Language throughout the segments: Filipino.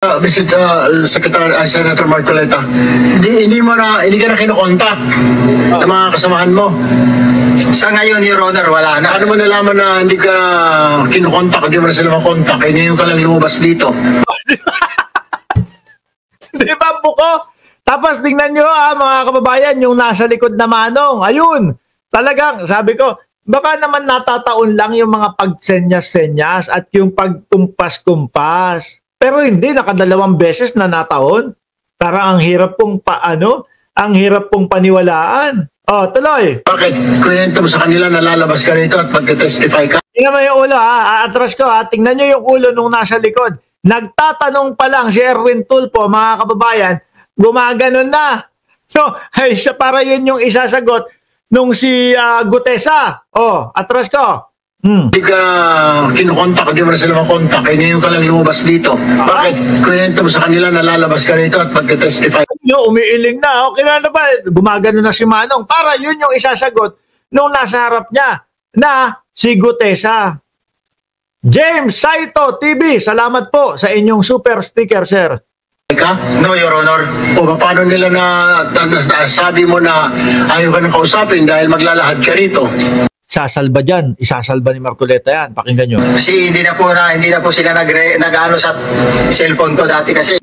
Secretary Senator Marcoleta, hindi ka na kinokontak ng mga kasamahan mo. Sa ngayon, Your Honor, wala na. Ano mo nalaman na hindi ka kinokontak, hindi mo na sila makontak, eh ngayon ka lang lumabas dito? Di ba, Buko? Tapos tingnan nyo mga kababayan, yung nasa likod na Manong. Ayun, talagang sabi ko, baka naman natataon lang yung mga pagsenyas-senyas at yung pagkumpas-kumpas. Pero hindi, nakadalawang beses na nataon. Parang ang hirap pong ang hirap pong paniwalaan. Oh, tuloy. Bakit? Kwento mo sa kanila na lalabas ka rito at pag-testify ka? Tingnan mo yung ulo atras ko tingnan nyo yung ulo nung nasa likod. Nagtatanong pa lang si Erwin Tulfo, mga kababayan, gumaganon na. So, ay, para yun yung isasagot nung si Gutesa. Oh, atras ko. Hindi ka kinokontak, hindi mo na sila makontak, eh ngayon ka lang lumabas dito. Bakit? Kwento mo sa kanila na lalabas ka rito at pag-testify. Umiiling na. Okay na ba? Gumagano na si Manong. Para yun yung isasagot nung nasa harap niya na si Gutesa. James Saito TV, salamat po sa inyong super sticker, sir. No, Your Honor. O paano nila sabi mo na ayaw ka nang kausapin dahil maglalahad ka rito? Sasalba dyan. Isasalba ni Marcoleta yan. Pakinggan nyo. Kasi hindi na po sila nag-ano sa cellphone ko dati kasi.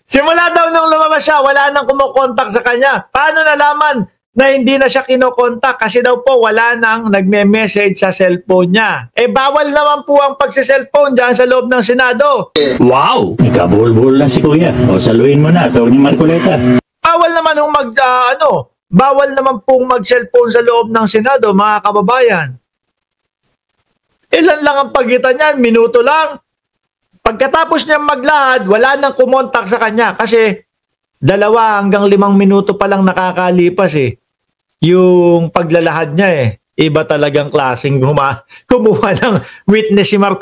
Simula daw nung lumabas siya, wala nang kumukontak sa kanya. Paano nalaman na hindi na siya kinokontak? Kasi daw po wala nang nagme-message sa cellphone niya. Eh bawal naman po ang pagsiselfone dyan sa loob ng Senado. Wow! Ikabulbul na si Kuya. O saluhin mo na, Tony Marcoleta. Bawal naman yung bawal naman pong mag-cellphone sa loob ng Senado, mga kababayan. Ilan lang ang pagitan niyan, minuto lang. Pagkatapos niya maglahad, wala nang kumontak sa kanya kasi 2 hanggang 5 minuto pa lang nakakalipas yung paglalahad niya Iba talagang klaseng kumuha ng witness si Marcoleta.